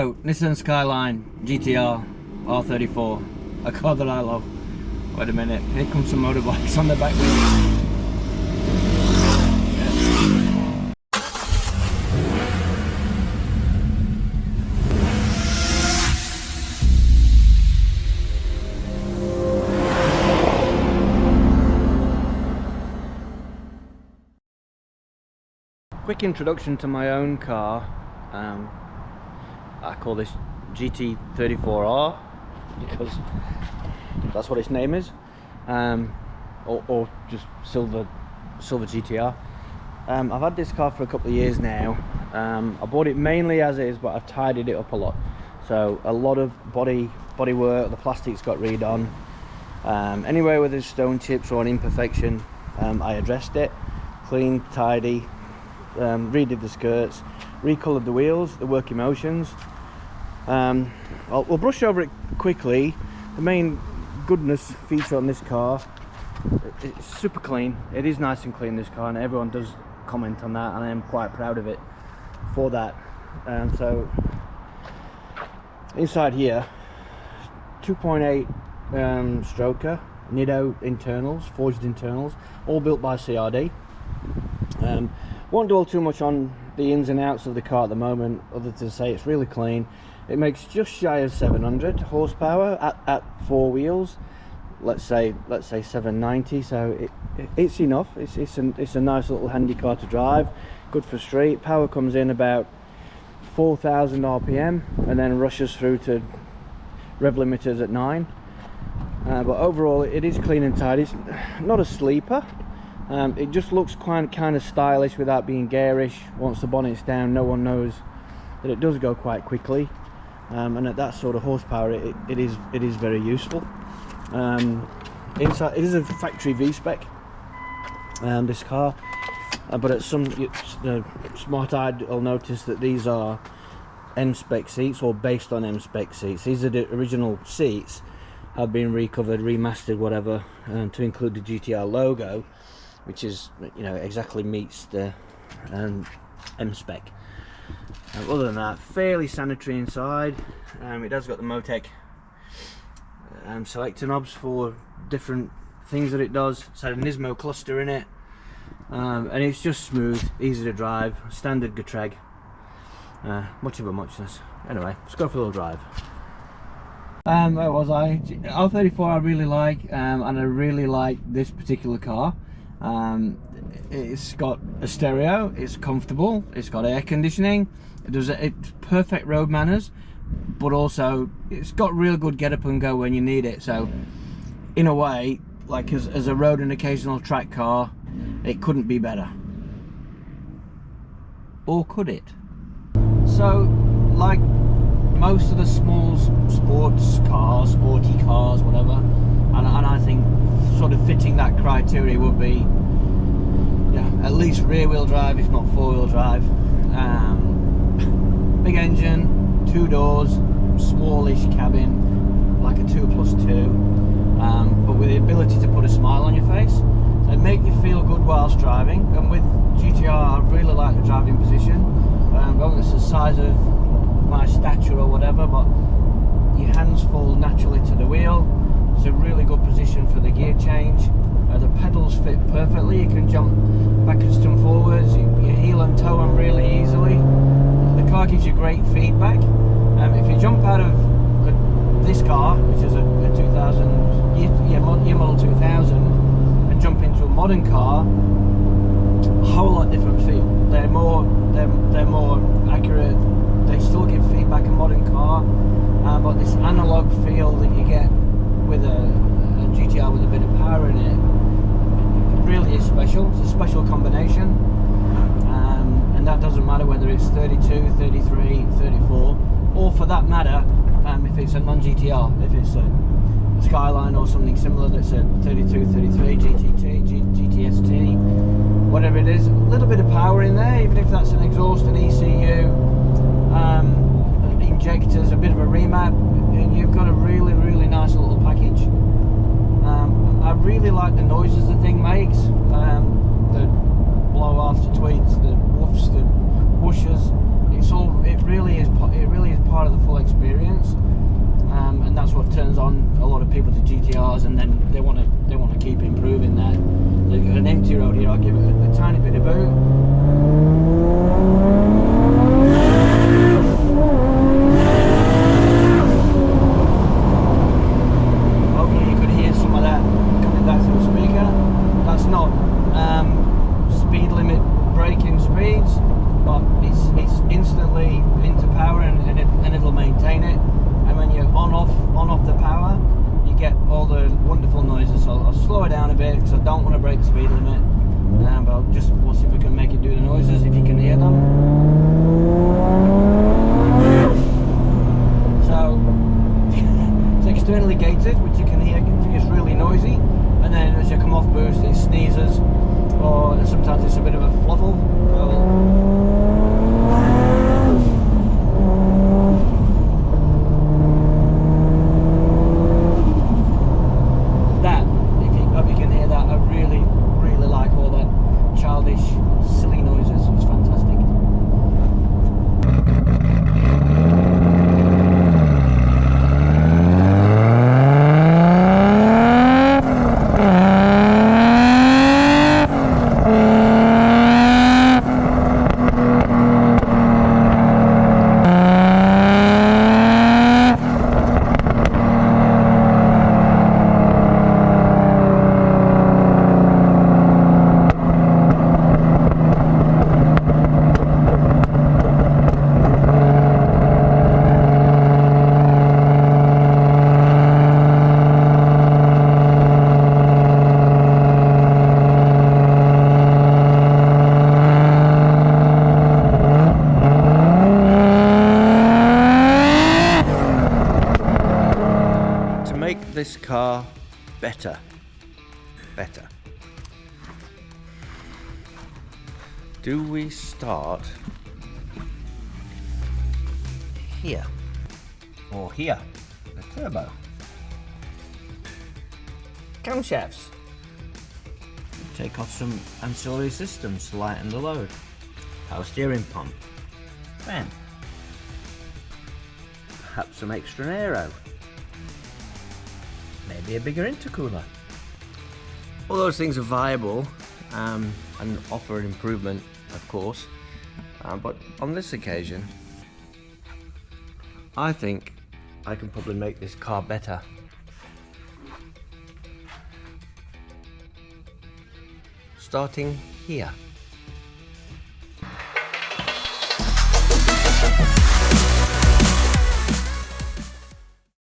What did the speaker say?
So, Nissan Skyline GTR R-34, a car that I love. Wait a minute, here comes some motorbikes on the back wheel. Quick introduction to my own car. I call this GT34R because that's what its name is, or just silver GTR. I've had this car for a couple of years now. I bought it mainly as is, but I've tidied it up a lot. So a lot of body work, the plastics got redone. Anywhere where there's stone chips or an imperfection, I addressed it, clean, tidy. Redid the skirts, recoloured the wheels, the work emotions. We'll brush over it quickly. The main goodness feature on this car, it's super clean. It is nice and clean, this car, and everyone does comment on that, and I am quite proud of it for that. So inside here, 2.8 stroker Nido internals, forged internals, all built by CRD. Won't dwell too much on the ins and outs of the car at the moment, other than to say it's really clean. It makes just shy of 700 horsepower at four wheels. Let's say 790. So it's enough. It's a nice little handy car to drive. Good for street. Power comes in about 4,000 RPM and then rushes through to rev limiters at 9. But overall, it is clean and tidy. It's not a sleeper. It just looks kind of stylish without being garish. Once the bonnet's down, no one knows that it does go quite quickly, and at that sort of horsepower, it is very useful. Inside, it is a factory V-spec, this car, but at some the smart-eyed will notice that these are M-spec seats, or based on M-spec seats. These are the original seats, have been recovered, remastered, whatever, to include the GTR logo, which is, you know, exactly meets the M-spec. Other than that, fairly sanitary inside. It has got the Motec selector knobs for different things that it does. It's had a Nismo cluster in it, and it's just smooth, easy to drive, standard Getrag. Much of a muchness. Anyway, let's go for a little drive. Where was I? R34 I really like, and I really like this particular car. It's got a stereo, it's comfortable, it's got air conditioning, it's perfect road manners, but also it's got real good get up and go when you need it. So in a way, like as a road and occasional track car, it couldn't be better. Or could it? So like most of the small sporty cars, whatever, and I think sort of fitting that criteria would be, yeah, at least rear wheel drive, if not four wheel drive. Big engine, two doors, smallish cabin, like a 2+2, but with the ability to put a smile on your face, so make you feel good whilst driving. And with GTR, I really like the driving position. I don't think it's the size of my stature or whatever, but your hands fall naturally to the wheel. It's a really good position for the gear change. The pedals fit perfectly. You can jump backwards and forwards. You heel and toe them really easily. The car gives you great feedback. If you jump out of this car, which is a 2000 year model 2000, and jump into a modern car, a whole lot different feel. They're more accurate. They still give feedback a modern car, but this analog feel that you get with a GTR with a bit of power in it really is special. It's a special combination, and that doesn't matter whether it's 32, 33, 34, or for that matter, if it's a non-GTR, if it's a Skyline or something similar that's a 32, 33, GTT, GTST, whatever it is. A little bit of power in there, even if that's an exhaust, an ECU, injectors, a bit of a remap, and you've got a really nice little package. I really like the noises the thing makes, the blow off, the tweets, the woofs, the whooshes. It really is part of the GTRs, and then they want to keep improving that. They've got an empty road here. I'll give it a tiny bit of boot. Hopefully you could hear some of that coming back through the speaker. That's not speed limit braking speeds, but it's instantly into power, and it'll maintain it. And when you're on off the power, you get all the wonderful noises. So I'll slow it down a bit because I don't want to break the speed limit. But we'll see if we can make it do the noises, if you can hear them. So it's externally gated, which you can hear. It's really noisy. And then as you come off boost, it sneezes, or sometimes it's a bit of a fluffle. Silly noises. It's fantastic. Make this car better. Do we start here or here? The turbo. Camshafts. Take off some ancillary systems to lighten the load. Power steering pump. Fan. Perhaps some extra aero. Maybe a bigger intercooler. All those things are viable and offer an improvement, of course, but on this occasion I think I can probably make this car better. Starting here.